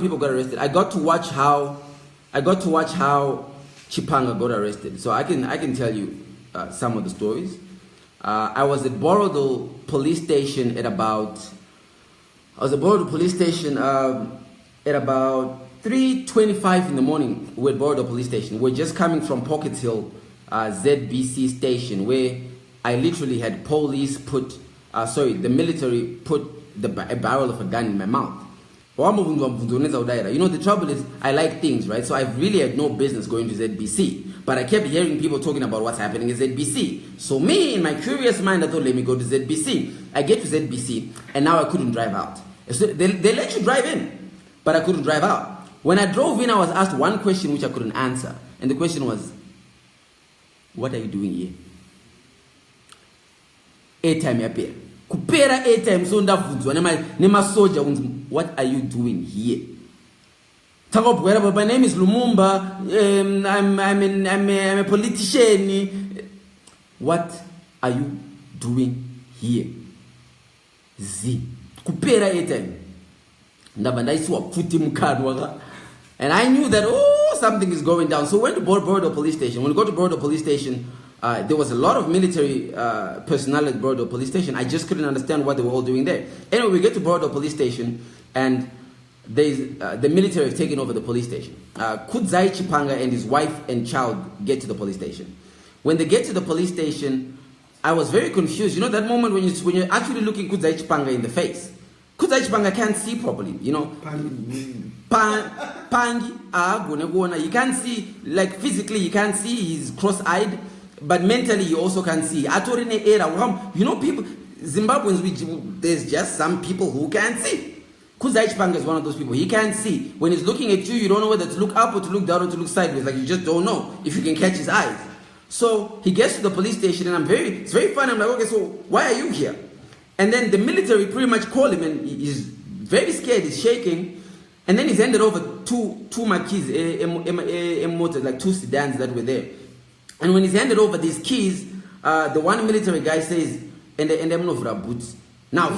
people got arrested. I got to watch how Chipanga got arrested. So I can tell you some of the stories. I was at Borodale police station at about 3:25 in the morning. We're at Borodale police station. We're just coming from Pockets Hill ZBC station, where I literally had police the military put a barrel of a gun in my mouth. You know, the trouble is, I like things, right? So I really had no business going to ZBC. But I kept hearing people talking about what's happening at ZBC. So me, in my curious mind, I thought, let me go to ZBC. I get to ZBC, and now I couldn't drive out. So they let you drive in, but I couldn't drive out. When I drove in, I was asked one question which I couldn't answer. And the question was, what are you doing here? Airtime yapera. Kupera airtime so ndavudzwa nema soldier, what are you doing here? My name is Lumumba. I'm a politician. What are you doing here? Kupera airtime. And I knew that something is going down. So we went to Borodale police station. When we got to Borodale police station, there was a lot of military personnel at Borodale police station. I just couldn't understand what they were all doing there. Anyway, we get to Borodale police station, and the military have taken over the police station. Kudzai Chipanga and his wife and child get to the police station. When they get to the police station, I was very confused. You know that moment when you're actually looking Kudzai Chipanga in the face. Kudzai Chipanga can't see properly, you know. Pangi, you can't see, like physically you can't see, he's cross-eyed, but mentally you also can't see. You know, people, Zimbabweans, there's just some people who can't see. Kudzai Chipanga is one of those people. He can't see. When he's looking at you, you don't know whether to look up or to look down or to look sideways. Like, you just don't know if you can catch his eyes. So he gets to the police station, and it's very funny. I'm like, okay, so why are you here? And then the military pretty much call him, and he's very scared, he's shaking. And then he's handed over two marquees, like two sedans that were there. And when he's handed over these keys, the one military guy says, and I'm not boots. Now,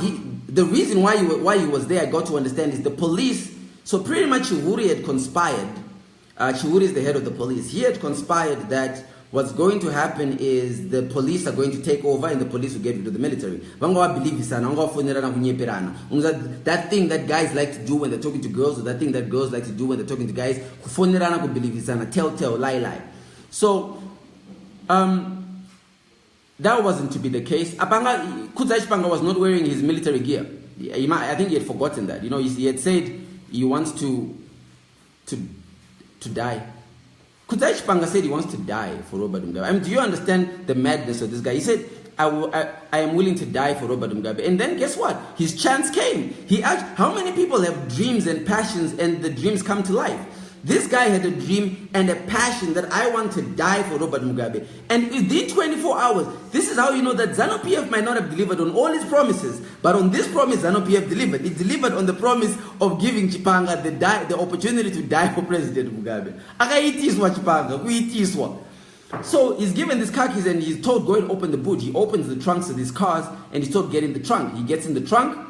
the reason why he was there, I got to understand, is the police. So pretty much Chihuri had conspired. Chihuri is the head of the police. He had conspired that what's going to happen is the police are going to take over, and the police will get rid of the military. That thing that guys like to do when they're talking to girls, or that thing that girls like to do when they're talking to guys, tell, lie. So, that wasn't to be the case. Kudzai Chipanga was not wearing his military gear. I think he had forgotten that. You know, he had said he wants to die. Kudzai Chipanga said he wants to die for Robert Mugabe. I mean, do you understand the madness of this guy? He said, I am willing to die for Robert Mugabe. And then guess what? His chance came. He asked, how many people have dreams and passions, and the dreams come to life? This guy had a dream and a passion that I want to die for Robert Mugabe. And within 24 hours, this is how you know that ZANU-PF might not have delivered on all his promises. But on this promise, ZANU-PF delivered. It delivered on the promise of giving Chipanga the opportunity to die for President Mugabe. So he's given these car keys, and he's told, go and open the boot. He opens the trunks of these cars, and he's told, get in the trunk. He gets in the trunk.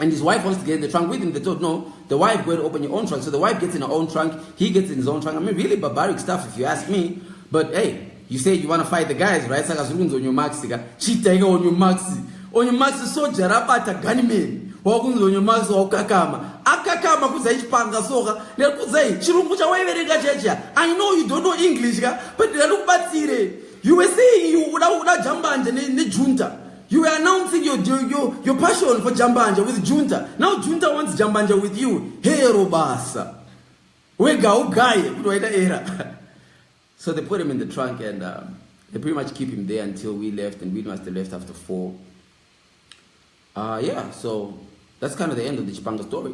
And his wife wants to get in the trunk with him. They told, no, the wife, go and open your own trunk. So the wife gets in her own trunk. He gets in his own trunk. I mean, really barbaric stuff if you ask me. But hey, you say you want to fight the guys, right? Sakazurunzo on your maxi. Chitanga on your maxi. On your maxi, so jarapata gunman. Wakunzo on your maxi or kakama. Akakama Kudzai Chipanga soga. They'll Kudzai. Chirumucha weverega checha. I know you don't know English, but they look bad. You were saying you would jamba and the junta. You were announcing your passion for Jambanja with Junta. Now Junta wants Jambanja with you. Hey, Robasa. So they put him in the trunk, and they pretty much keep him there until we left, and we must have left after 4. So that's kind of the end of the Chipanga story.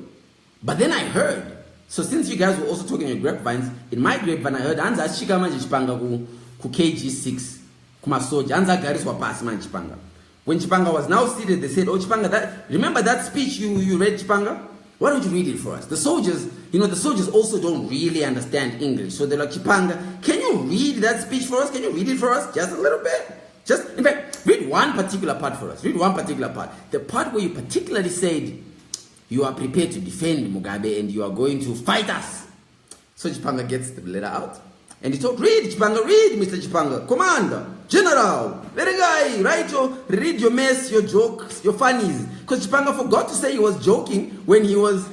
But then I heard, so since you guys were also talking your grapevines, in my grapevine I heard, Anza Chikamanje Chipanga ku KG6, Kumasoja, Anza Garis wa pass man Chipanga. When Chipanga was now seated, they said, oh, Chipanga, remember that speech you read, Chipanga? Why don't you read it for us? The soldiers, the soldiers also don't really understand English. So they're like, Chipanga, can you read that speech for us? Can you read it for us? Just a little bit. In fact, read one particular part for us. Read one particular part. The part where you particularly said, you are prepared to defend Mugabe and you are going to fight us. So Chipanga gets the letter out. And he told, read, Chipanga, read, Mr. Chipanga. Commander, General, let a guy read your mess, your jokes, your funnies. Because Chipanga forgot to say he was joking when he was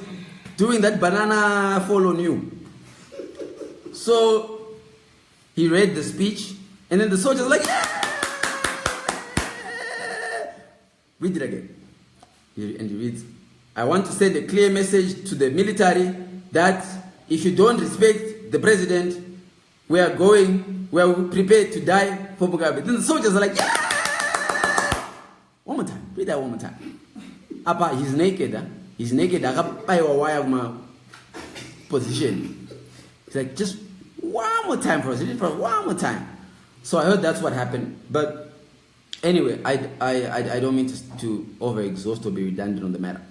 doing that banana fall on you. So he read the speech, and then the soldiers like, yeah! Read it again. And he reads, I want to send a clear message to the military that if you don't respect the president, we are prepared to die for Mugabe. Then the soldiers are like, yeah! One more time. Read that one more time. Apa, he's naked. Huh? He's naked. Position. He's like, just one more time for us. One more time. So I heard that's what happened. But anyway, I don't mean to overexhaust or be redundant on the matter.